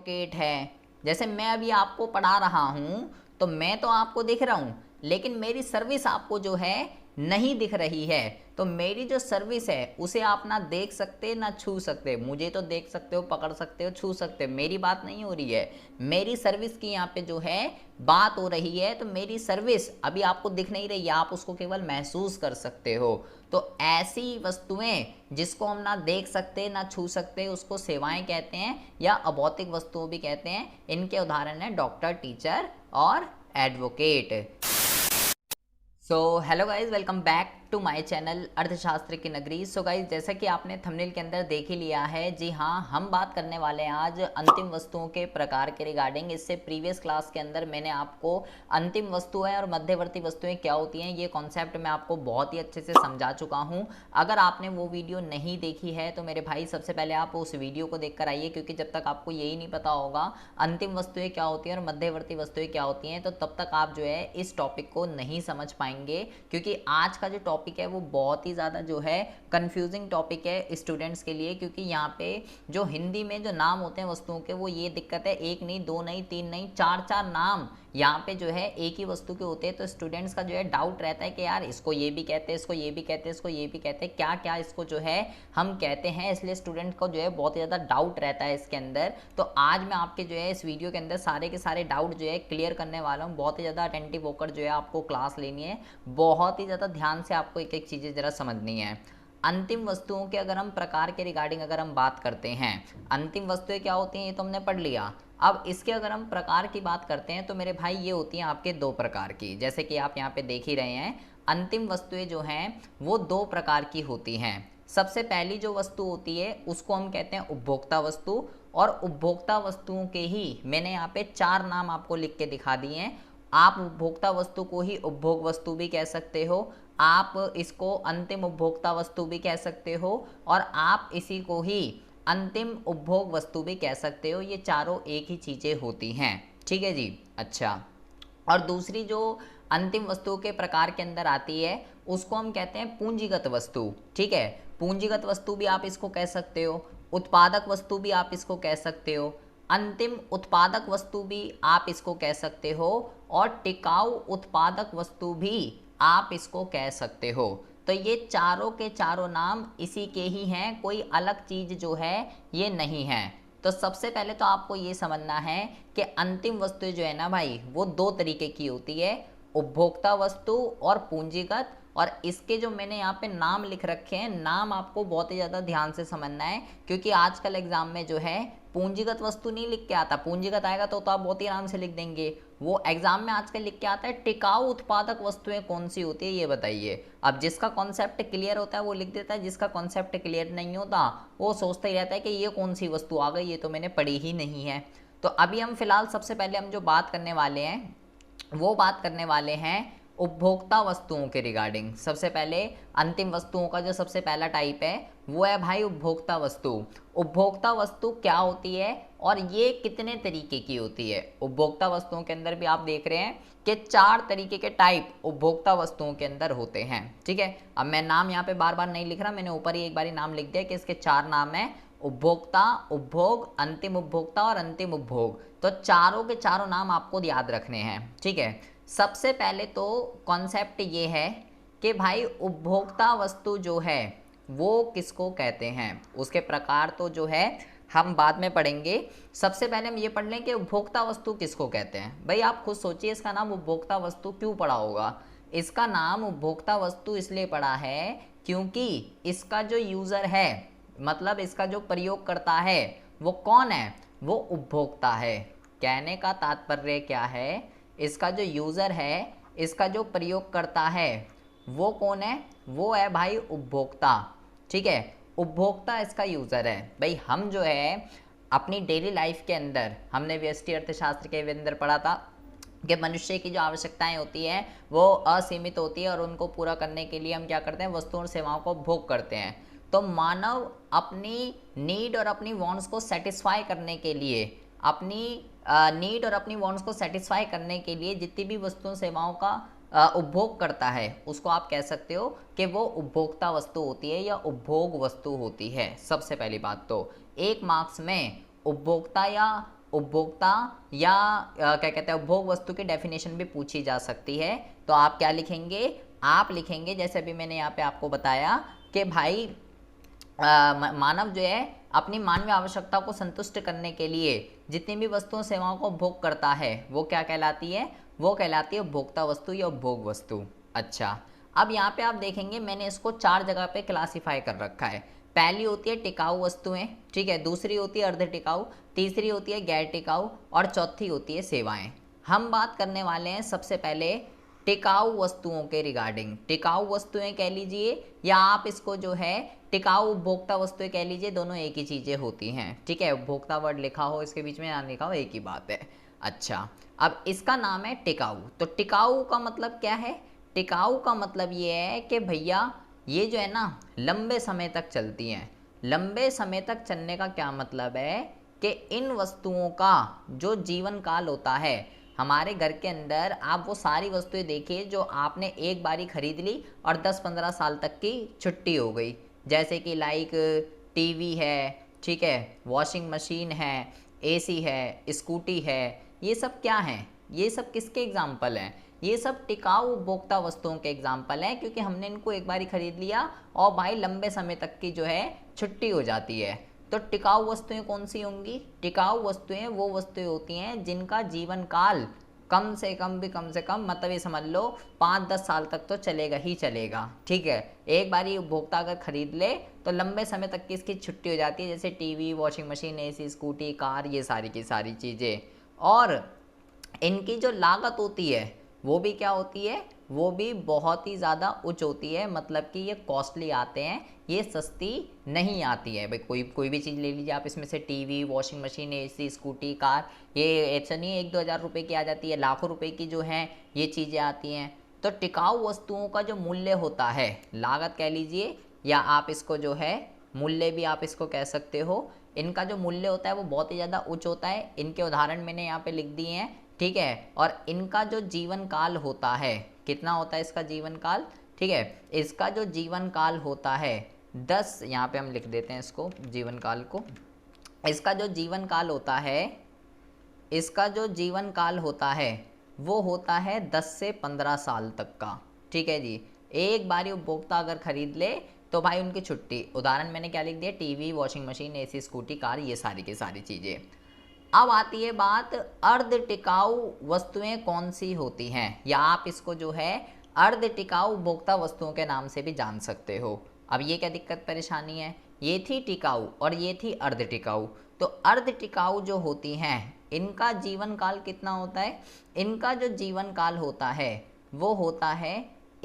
Advocate है। जैसे मैं अभी आपको पढ़ा रहा हूँ तो मैं तो आपको दिख रहा हूँ, लेकिन मेरी सर्विस आपको जो है नहीं दिख रही है। तो मेरी जो सर्विस है उसे आप ना देख सकते ना छू सकते। मुझे तो देख सकते हो, पकड़ सकते हो, छू सकते हो, मेरी बात नहीं हो रही है। मेरी सर्विस की यहाँ पे जो है बात हो रही है। तो मेरी सर्विस अभी आपको दिख नहीं रही है, आप उसको केवल महसूस कर सकते हो। तो ऐसी वस्तुएं जिसको हम ना देख सकते ना छू सकते उसको सेवाएं कहते हैं, या अभौतिक वस्तुओं भी कहते हैं। इनके उदाहरण है डॉक्टर, टीचर और advocate. So hello guys, welcome back to my channel अर्थशास्त्र की नगरी। सो गाइज, जैसा कि आपने थंबनेल के अंदर देख ही लिया है, जी हाँ, हम बात करने वाले हैं आज अंतिम वस्तुओं के प्रकार के रिगार्डिंग। इससे प्रीवियस क्लास के अंदर मैंने आपको अंतिम वस्तुएं और मध्यवर्ती वस्तुएं क्या होती हैं ये कॉन्सेप्ट मैं आपको बहुत ही अच्छे से समझा चुका हूँ। अगर आपने वो वीडियो नहीं देखी है तो मेरे भाई सबसे पहले आप उस वीडियो को देख कर आइए, क्योंकि जब तक आपको यही नहीं पता होगा अंतिम वस्तुएं क्या होती हैं और मध्यवर्ती वस्तुएं क्या होती हैं, तो तब तक आप जो है इस टॉपिक को नहीं समझ पाएंगे। क्योंकि आज का जो टॉपिक है वो बहुत ही ज़्यादा जो है कंफ्यूजिंग टॉपिक है स्टूडेंट्स के लिए। क्योंकि यहाँ पे जो हिंदी में जो नाम होते हैं वस्तुओं के, वो ये दिक्कत है, एक नहीं, दो नहीं, तीन नहीं, चार चार नाम यहाँ पे जो है एक ही वस्तु के होते हैं। तो स्टूडेंट्स का जो है डाउट रहता है कि यार इसको ये भी कहते हैं, इसको ये भी कहते हैं, इसको ये भी कहते हैं, क्या क्या इसको जो है हम कहते हैं। इसलिए स्टूडेंट को जो है बहुत ही ज़्यादा डाउट रहता है इसके अंदर। तो आज मैं आपके जो है इस वीडियो के अंदर सारे के सारे डाउट जो है क्लियर करने वाला हूँ। बहुत ही ज़्यादा अटेंटिव होकर जो है आपको क्लास लेनी है, बहुत ही ज़्यादा ध्यान से आपको एक एक चीज़ें ज़रा समझनी है। अंतिम वस्तुओं के अगर हम प्रकार के रिगार्डिंग अगर हम बात करते हैं, अंतिम वस्तुएं क्या होती हैं ये तो हमने पढ़ लिया। अब इसके अगर हम प्रकार की बात करते हैं तो मेरे भाई ये होती हैं आपके दो प्रकार की। जैसे कि आप यहाँ पे देख ही रहे हैं, अंतिम वस्तुएं जो हैं वो दो प्रकार की होती हैं। सबसे पहली जो वस्तु होती है उसको हम कहते हैं उपभोक्ता वस्तु। और उपभोक्ता वस्तुओं के ही मैंने यहाँ पे चार नाम आपको लिख के दिखा दिए हैं। आप उपभोक्ता वस्तु को ही उपभोग वस्तु भी कह सकते हो, आप इसको अंतिम उपभोक्ता वस्तु भी कह सकते हो, और आप इसी को ही अंतिम उपभोग वस्तु भी कह सकते हो। ये चारों एक ही चीज़ें होती हैं, ठीक है जी। अच्छा, और दूसरी जो अंतिम वस्तु के प्रकार के अंदर आती है उसको हम कहते हैं पूंजीगत वस्तु, ठीक है। पूंजीगत वस्तु भी आप इसको कह सकते हो, उत्पादक वस्तु भी आप इसको कह सकते हो, अंतिम उत्पादक वस्तु भी आप इसको कह सकते हो, और टिकाऊ उत्पादक वस्तु भी आप इसको कह सकते हो। तो ये चारों के चारों नाम इसी के ही हैं, कोई अलग चीज जो है ये नहीं है। तो सबसे पहले तो आपको ये समझना है कि अंतिम वस्तु जो है ना भाई वो दो तरीके की होती है, उपभोक्ता वस्तु और पूंजीगत। और इसके जो मैंने यहाँ पे नाम लिख रखे हैं, नाम आपको बहुत ही ज़्यादा ध्यान से समझना है, क्योंकि आजकल एग्जाम में जो है पूंजीगत वस्तु नहीं लिख के आता। पूंजीगत आएगा तो आप बहुत ही आराम से लिख देंगे। वो एग्जाम में आजकल लिख के आता है टिकाऊ उत्पादक वस्तुएं कौन सी होती है ये बताइए। अब जिसका कॉन्सेप्ट क्लियर होता है वो लिख देता है, जिसका कॉन्सेप्ट क्लियर नहीं होता वो सोचता ही रहता है कि ये कौन सी वस्तु आ गई, ये तो मैंने पढ़ी ही नहीं है। तो अभी हम फिलहाल सबसे पहले हम जो बात करने वाले हैं वो बात करने वाले हैं उपभोक्ता वस्तुओं के रिगार्डिंग। सबसे पहले अंतिम वस्तुओं का जो सबसे पहला टाइप है वो है भाई उपभोक्ता वस्तु। उपभोक्ता वस्तु क्या होती है और ये कितने तरीके की होती है। उपभोक्ता वस्तुओं के अंदर भी आप देख रहे हैं कि चार तरीके के टाइप उपभोक्ता वस्तुओं के अंदर होते हैं, ठीक है। अब मैं नाम यहाँ पे बार बार नहीं लिख रहा, मैंने ऊपर ही एक बार नाम लिख दिया कि इसके चार नाम है, उपभोक्ता, उपभोग, अंतिम उपभोक्ता और अंतिम उपभोग। तो चारों के चारों नाम आपको याद रखने हैं, ठीक है। सबसे पहले तो कॉन्सेप्ट ये है कि भाई उपभोक्ता वस्तु जो है वो किसको कहते हैं। उसके प्रकार तो जो है हम बाद में पढ़ेंगे। सबसे पहले हम ये पढ़ लें कि उपभोक्ता वस्तु किसको कहते हैं। भाई आप खुद सोचिए, इसका नाम उपभोक्ता वस्तु क्यों पड़ा होगा। इसका नाम उपभोक्ता वस्तु इसलिए पड़ा है क्योंकि इसका जो यूज़र है, मतलब इसका जो प्रयोग करता है वो कौन है, वो उपभोक्ता है। कहने का तात्पर्य क्या है, इसका जो यूज़र है, इसका जो प्रयोग करता है वो कौन है, वो है भाई उपभोक्ता, ठीक है। उपभोक्ता इसका यूज़र है। भाई हम जो है अपनी डेली लाइफ के अंदर, हमने व्यष्टि अर्थशास्त्र के अंदर पढ़ा था कि मनुष्य की जो आवश्यकताएं होती हैं वो असीमित होती है, और उनको पूरा करने के लिए हम क्या करते हैं, वस्तुओं और सेवाओं को भोग करते हैं। तो मानव अपनी नीड और अपनी वांट्स को सेटिस्फाई करने के लिए, अपनी नीड और अपनी वांट्स को सेटिस्फाई करने के लिए जितनी भी वस्तुओं सेवाओं का उपभोग करता है उसको आप कह सकते हो कि वो उपभोक्ता वस्तु होती है या उपभोग वस्तु होती है। सबसे पहली बात तो एक मार्क्स में उपभोक्ता या उपभोक्ता या क्या कहते हैं उपभोग वस्तु की डेफिनेशन भी पूछी जा सकती है। तो आप क्या लिखेंगे, आप लिखेंगे जैसे अभी मैंने यहाँ पे आपको बताया कि भाई मानव जो है अपनी मानवीय आवश्यकता को संतुष्ट करने के लिए जितनी भी वस्तुओं सेवाओं को उपभोग करता है वो क्या कहलाती है, वो कहलाती है उपभोक्ता वस्तु या उपभोग वस्तु। अच्छा, अब यहाँ पे आप देखेंगे मैंने इसको 4 जगह पे क्लासिफाई कर रखा है। पहली होती है टिकाऊ वस्तुएं, ठीक है, दूसरी होती है अर्ध टिकाऊ, तीसरी होती है गैर टिकाऊ और चौथी होती है सेवाएं। हम बात करने वाले हैं सबसे पहले टिकाऊ वस्तुओं के रिगार्डिंग। टिकाऊ वस्तुएं कह लीजिए या आप इसको जो है टिकाऊ उपभोक्ता वस्तुएं कह लीजिए, दोनों एक ही चीज़ें होती हैं, ठीक है। उपभोक्ता वर्ड लिखा हो इसके बीच में ना लिखा हो एक ही बात है। अच्छा, अब इसका नाम है टिकाऊ। तो टिकाऊ का मतलब क्या है, टिकाऊ का मतलब ये है कि भैया ये जो है ना लंबे समय तक चलती हैं। लंबे समय तक चलने का क्या मतलब है कि इन वस्तुओं का जो जीवन काल होता है, हमारे घर के अंदर आप वो सारी वस्तुएं देखिए जो आपने एक बारी खरीद ली और 10-15 साल तक की छुट्टी हो गई, जैसे कि लाइक टीवी है, ठीक है, वॉशिंग मशीन है, एसी है, स्कूटी है, ये सब क्या हैं, ये सब किसके एग्जाम्पल हैं, ये सब टिकाऊ उपभोक्ता वस्तुओं के एग्जाम्पल हैं, क्योंकि हमने इनको एक बारी खरीद लिया और भाई लंबे समय तक की जो है छुट्टी हो जाती है। तो टिकाऊ वस्तुएं कौन सी होंगी, टिकाऊ वस्तुएं वो वस्तुएं होती हैं जिनका जीवन काल कम से कम भी कम से कम मतलब ये समझ लो 5-10 साल तक तो चलेगा ही चलेगा, ठीक है। एक बारी उपभोक्ता अगर खरीद ले तो लंबे समय तक की इसकी छुट्टी हो जाती है, जैसे TV, washing machine, AC, scooty, car, ये सारी की सारी चीज़ें। और इनकी जो लागत होती है वो भी क्या होती है, वो भी बहुत ही ज़्यादा उच्च होती है, मतलब कि ये कॉस्टली आते हैं, ये सस्ती नहीं आती है। भाई कोई भी चीज़ ले लीजिए आप, इसमें से TV, washing machine, AC, scooty, car, ये ऐसा नहीं है 1-2 हज़ार रुपये की आ जाती है, लाखों रुपए की जो हैं ये चीज़ें आती हैं। तो टिकाऊ वस्तुओं का जो मूल्य होता है, लागत कह लीजिए या आप इसको जो है मूल्य भी आप इसको कह सकते हो, इनका जो मूल्य होता है वो बहुत ही ज़्यादा उच्च होता है। इनके उदाहरण मैंने यहाँ पे लिख दिए हैं, ठीक है। और इनका जो जीवन काल होता है, कितना होता है इसका जीवन काल, ठीक है, इसका जो जीवन काल होता है 10, यहाँ पे हम लिख देते हैं इसको जीवन काल को, इसका जो जीवन काल होता है, इसका जो जीवन काल होता है वो होता है 10 से 15 साल तक का, ठीक है जी। एक बारी उपभोक्ता अगर खरीद ले तो भाई उनकी छुट्टी, उदाहरण मैंने क्या लिख दिया, TV, washing machine, AC, scooty, car, ये सारी की सारी चीज़ें। अब आती है बात अर्ध टिकाऊ वस्तुएं कौन सी होती हैं, या आप इसको जो है अर्ध टिकाऊ उपभोक्ता वस्तुओं के नाम से भी जान सकते हो। अब ये क्या दिक्कत परेशानी है, ये थी टिकाऊ और ये थी अर्ध टिकाऊ। तो अर्ध टिकाऊ जो होती हैं इनका जीवन काल कितना होता है, इनका जो जीवन काल होता है वो होता है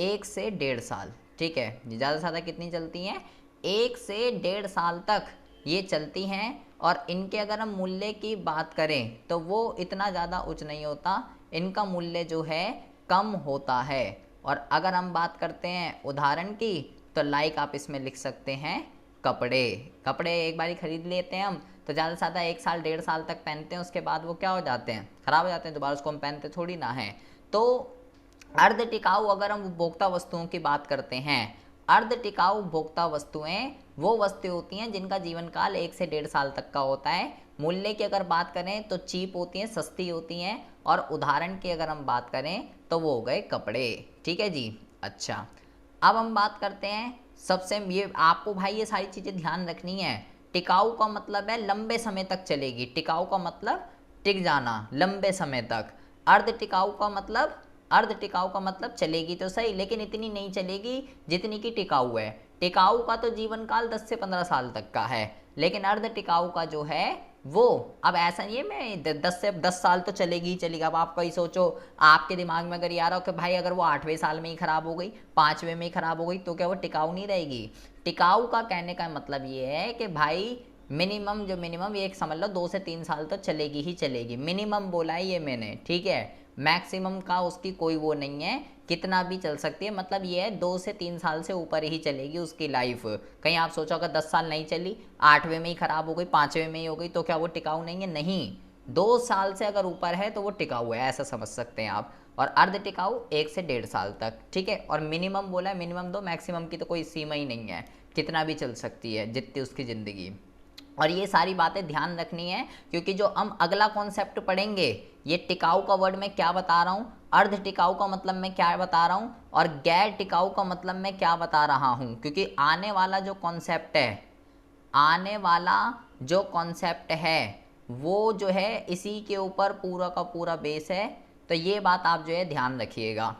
1 से 1.5 साल, ठीक है। ज़्यादा से ज़्यादा कितनी चलती हैं, 1 से 1.5 साल तक ये चलती हैं। और इनके अगर हम मूल्य की बात करें तो वो इतना ज़्यादा उच्च नहीं होता, इनका मूल्य जो है कम होता है। और अगर हम बात करते हैं उदाहरण की तो लाइक आप इसमें लिख सकते हैं कपड़े। कपड़े एक बारी खरीद लेते हैं हम तो ज़्यादा से ज़्यादा 1 साल 1.5 साल तक पहनते हैं, उसके बाद वो क्या हो जाते हैं, ख़राब हो जाते हैं, दोबारा उसको हम पहनते थोड़ी ना है। तो अर्ध टिकाऊ अगर हम उपभोक्ता वस्तुओं की बात करते हैं, अर्ध टिकाऊ उपभोक्ता वस्तुएं वो वस्तुएं होती हैं जिनका जीवन काल 1 से 1.5 साल तक का होता है। मूल्य की अगर बात करें तो चीप होती हैं, सस्ती होती हैं। और उदाहरण की अगर हम बात करें तो वो हो गए कपड़े, ठीक है जी। अच्छा, अब हम बात करते हैं सबसे, ये आपको भाई ये सारी चीज़ें ध्यान रखनी है। टिकाऊ का मतलब है लंबे समय तक चलेगी, टिकाऊ का मतलब टिक जाना लंबे समय तक। अर्ध टिकाऊ का मतलब, अर्ध टिकाऊ का मतलब चलेगी तो सही लेकिन इतनी नहीं चलेगी जितनी की टिकाऊ है। टिकाऊ का तो जीवन काल 10 से 15 साल तक का है, लेकिन अर्ध टिकाऊ का जो है वो, अब ऐसा नहीं है मैं 10 साल तो चलेगी ही चलेगी। अब आप कहीं सोचो, आपके दिमाग में अगर ये आ रहा हो कि भाई अगर वो 8वें साल में ही खराब हो गई, 5वें में ही खराब हो गई, तो क्या वो टिकाऊ नहीं रहेगी। टिकाऊ का कहने का मतलब ये है कि भाई मिनिमम, जो मिनिमम ये एक समझ लो 2 से 3 साल तो चलेगी ही चलेगी, मिनिमम बोला है ये मैंने, ठीक है। मैक्सिमम का उसकी कोई वो नहीं है, कितना भी चल सकती है, मतलब ये है 2 से 3 साल से ऊपर ही चलेगी उसकी लाइफ। कहीं आप सोचो अगर 10 साल नहीं चली, 8वें में ही खराब हो गई, 5वें में ही हो गई, तो क्या वो टिकाऊ नहीं है, नहीं। 2 साल से अगर ऊपर है तो वो टिकाऊ है, ऐसा समझ सकते हैं आप। और अर्ध टिकाऊ 1 से 1.5 साल तक, ठीक है। और मिनिमम बोला है, मिनिमम दो, मैक्सिमम की तो कोई सीमा ही नहीं है, कितना भी चल सकती है जितनी उसकी ज़िंदगी। और ये सारी बातें ध्यान रखनी है, क्योंकि जो हम अगला कॉन्सेप्ट पढ़ेंगे, ये टिकाऊ का वर्ड मैं क्या बता रहा हूँ, अर्ध टिकाऊ का मतलब मैं क्या बता रहा हूँ, और गैर टिकाऊ का मतलब मैं क्या बता रहा हूँ। क्योंकि आने वाला जो कॉन्सेप्ट है, आने वाला जो कॉन्सेप्ट है वो जो है इसी के ऊपर पूरा का पूरा बेस है। तो ये बात आप जो है ध्यान रखिएगा।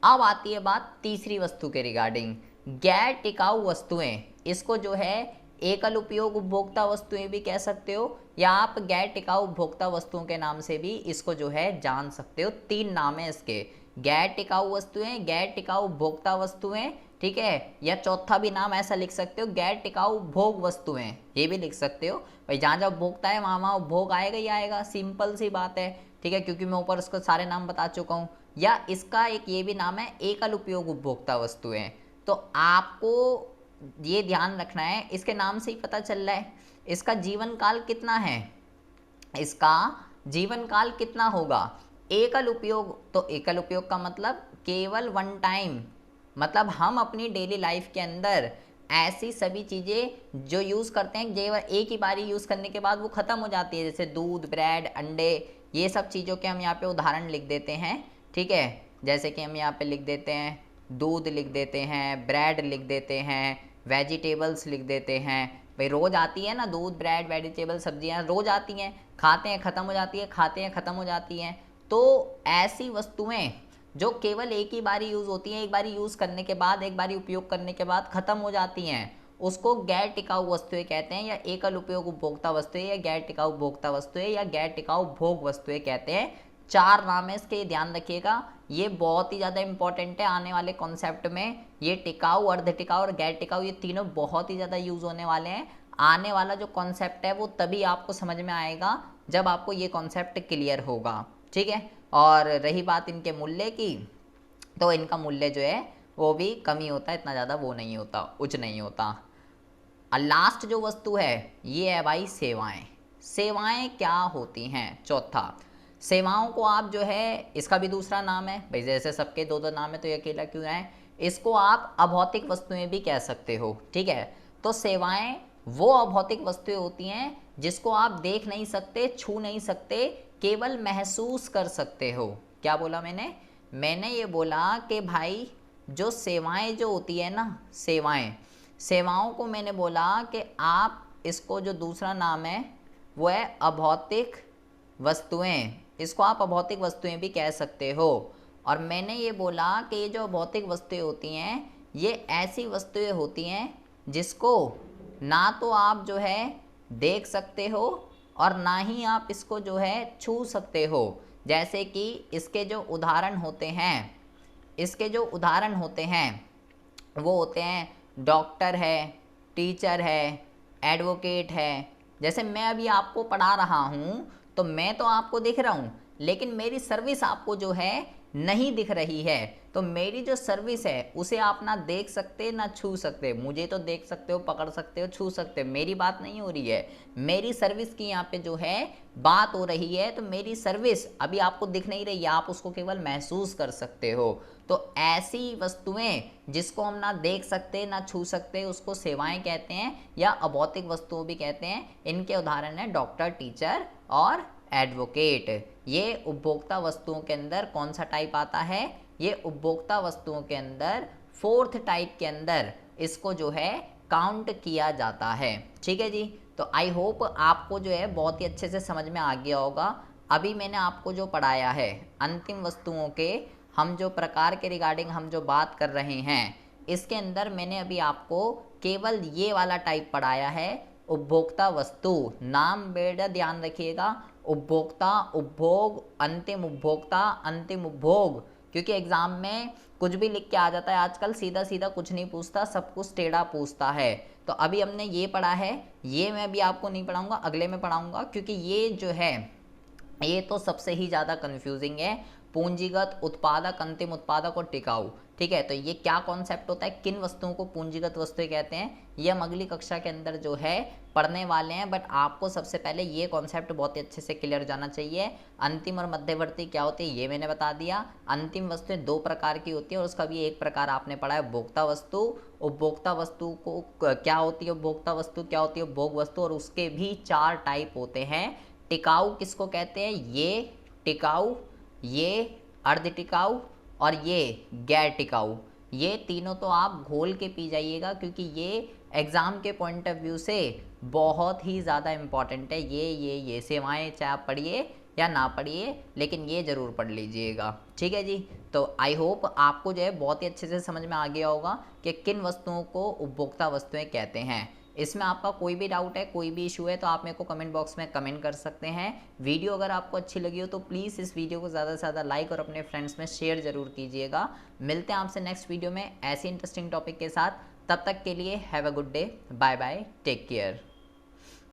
अब आती है बात तीसरी वस्तु के रिगार्डिंग, गैर टिकाऊ वस्तुएं। इसको जो है एकल उपयोग उपभोक्ता वस्तुएं भी कह सकते हो, या आप गैर टिकाऊ उपभोक्ता वस्तुओं के नाम से भी इसको जो है जान सकते हो। तीन नाम है इसके, गैर टिकाऊ वस्तुएं, गैर टिकाऊ उपभोक्ता वस्तुएं, ठीक है, या चौथा भी नाम ऐसा लिख सकते हो, गैर टिकाऊ उपभोग वस्तुएं, ये भी लिख सकते हो। भाई जहाँ जहाँ उपभोक्ता है वहाँ वहाँ उपभोग आएगा ही आएगा, सिंपल सी बात है, ठीक है, क्योंकि मैं ऊपर उसको सारे नाम बता चुका हूँ। या इसका एक ये भी नाम है एकल उपयोग उपभोक्ता वस्तुएं। तो आपको ये ध्यान रखना है, इसके नाम से ही पता चल रहा है इसका जीवन काल कितना है, इसका जीवन काल कितना होगा। एकल उपयोग, तो एकल उपयोग का मतलब केवल वन टाइम, मतलब हम अपनी डेली लाइफ के अंदर ऐसी सभी चीज़ें जो यूज़ करते हैं केवल एक ही बारी यूज़ करने के बाद वो ख़त्म हो जाती है, जैसे दूध, ब्रेड, अंडे, ये सब चीज़ों के हम यहाँ पे उदाहरण लिख देते हैं, ठीक है। जैसे कि हम यहाँ पे लिख देते हैं दूध, लिख देते हैं ब्रेड, लिख देते हैं वेजिटेबल्स, लिख देते हैं। भाई रोज़ आती है ना दूध, ब्रेड, वेजिटेबल, सब्जियाँ रोज़ आती हैं, खाते हैं ख़त्म हो जाती है, खाते हैं ख़त्म हो जाती हैं। तो ऐसी वस्तुएं जो केवल एक ही बारी यूज़ होती हैं, एक बारी यूज़ करने के बाद, एक बारी उपयोग करने के बाद ख़त्म हो जाती हैं, उसको गैर टिकाऊ वस्तुएं कहते हैं, या एकल उपयोग उपभोक्ता वस्तुएं, या गैर टिकाऊ उपभोक्ता वस्तुएं, या गैर टिकाऊ भोग वस्तुएं कहते हैं। चार नाम है इसके, ध्यान रखिएगा, ये बहुत ही ज़्यादा इंपॉर्टेंट है आने वाले कॉन्सेप्ट में। ये टिकाऊ, अर्ध टिकाऊ और गैर टिकाऊ, ये तीनों बहुत ही ज़्यादा यूज़ होने वाले हैं। आने वाला जो कॉन्सेप्ट है वो तभी आपको समझ में आएगा जब आपको ये कॉन्सेप्ट क्लियर होगा, ठीक है। और रही बात इनके मूल्य की, तो इनका मूल्य जो है वो भी कम ही होता है, इतना ज़्यादा वो नहीं होता, उच्च नहीं होता। और लास्ट जो वस्तु है ये है भाई सेवाएं। सेवाएं क्या होती हैं, चौथा। सेवाओं को आप जो है, इसका भी दूसरा नाम है भाई, जैसे सबके दो दो नाम है तो ये अकेला क्यों है, इसको आप अभौतिक वस्तुएं भी कह सकते हो, ठीक है। तो सेवाएं वो अभौतिक वस्तुएं होती हैं जिसको आप देख नहीं सकते, छू नहीं सकते, केवल महसूस कर सकते हो। क्या बोला मैंने, मैंने ये बोला कि भाई जो सेवाएं जो होती है ना, सेवाओं को मैंने बोला कि आप इसको जो दूसरा नाम है वो है अभौतिक वस्तुएं, इसको आप अभौतिक वस्तुएं भी कह सकते हो। और मैंने ये बोला कि ये जो अभौतिक वस्तुएं होती हैं ये ऐसी वस्तुएं होती हैं जिसको ना तो आप जो है देख सकते हो और ना ही आप इसको जो है छू सकते हो। जैसे कि इसके जो उदाहरण होते हैं, इसके जो उदाहरण होते हैं वो होते हैं डॉक्टर है, टीचर है, एडवोकेट है। जैसे मैं अभी आपको पढ़ा रहा हूँ तो मैं तो आपको दिख रहा हूँ, लेकिन मेरी सर्विस आपको जो है नहीं दिख रही है। तो मेरी जो सर्विस है उसे आप ना देख सकते ना छू सकते। मुझे तो देख सकते हो, पकड़ सकते हो, छू सकते हो, मेरी बात नहीं हो रही है, मेरी सर्विस की यहाँ पे जो है बात हो रही है। तो मेरी सर्विस अभी आपको दिख नहीं रही है, आप उसको केवल महसूस कर सकते हो। तो ऐसी वस्तुएं जिसको हम ना देख सकते ना छू सकते उसको सेवाएं कहते हैं, या अभौतिक वस्तुओं भी कहते हैं। इनके उदाहरण है डॉक्टर, टीचर और एडवोकेट। ये उपभोक्ता वस्तुओं के अंदर कौन सा टाइप आता है, ये उपभोक्ता वस्तुओं के अंदर फोर्थ टाइप के अंदर इसको जो है काउंट किया जाता है, ठीक है जी। तो आई होप आपको जो है बहुत ही अच्छे से समझ में आ गया होगा। अभी मैंने आपको जो पढ़ाया है अंतिम वस्तुओं के हम जो प्रकार के रिगार्डिंग हम जो बात कर रहे हैं, इसके अंदर मैंने अभी आपको केवल ये वाला टाइप पढ़ाया है, उपभोक्ता वस्तु। नाम बेटा ध्यान रखिएगा, उपभोक्ता, उपभोग, अंतिम उपभोक्ता, अंतिम उपभोग। क्योंकि एग्जाम में कुछ भी लिख के आ जाता है आजकल, सीधा सीधा कुछ नहीं पूछता, सब कुछ टेढ़ा पूछता है। तो अभी हमने ये पढ़ा है, ये मैं अभी आपको नहीं पढ़ाऊंगा, अगले में पढ़ाऊंगा, क्योंकि ये जो है ये तो सबसे ही ज़्यादा कंफ्यूजिंग है। पूंजीगत, उत्पादक, अंतिम उत्पादक और टिकाऊ। ठीक है, तो ये क्या कॉन्सेप्ट होता है, किन वस्तुओं को पूंजीगत वस्तुएं कहते हैं, ये हम अगली कक्षा के अंदर जो है पढ़ने वाले हैं। बट आपको सबसे पहले ये कॉन्सेप्ट बहुत ही अच्छे से क्लियर जाना चाहिए। अंतिम और मध्यवर्ती क्या होती है ये मैंने बता दिया। अंतिम वस्तुएं दो प्रकार की होती है और उसका भी एक प्रकार आपने पढ़ा है उपभोक्ता वस्तु। उपभोक्ता वस्तु को क्या होती है, उपभोक्ता वस्तु क्या होती है, उपभोग वस्तु, और उसके भी 4 टाइप होते हैं। टिकाऊ किसको कहते हैं, ये टिकाऊ, ये अर्ध टिकाऊ और ये गैर टिकाऊ। ये तीनों तो आप घोल के पी जाइएगा क्योंकि ये एग्ज़ाम के पॉइंट ऑफ व्यू से बहुत ही ज़्यादा इम्पॉर्टेंट है। ये सेवाएं चाहे आप पढ़िए या ना पढ़िए, लेकिन ये ज़रूर पढ़ लीजिएगा। ठीक है जी, तो आई होप आपको जो है बहुत ही अच्छे से समझ में आ गया होगा कि किन वस्तुओं को उपभोक्ता वस्तुएं कहते हैं। इसमें आपका कोई भी डाउट है, कोई भी इशू है तो आप मेरे को कमेंट बॉक्स में कमेंट कर सकते हैं। वीडियो अगर आपको अच्छी लगी हो तो प्लीज़ इस वीडियो को ज़्यादा से ज़्यादा लाइक और अपने फ्रेंड्स में शेयर ज़रूर कीजिएगा। मिलते हैं आपसे नेक्स्ट वीडियो में ऐसे इंटरेस्टिंग टॉपिक के साथ। तब तक के लिए have a good day, bye bye, take care.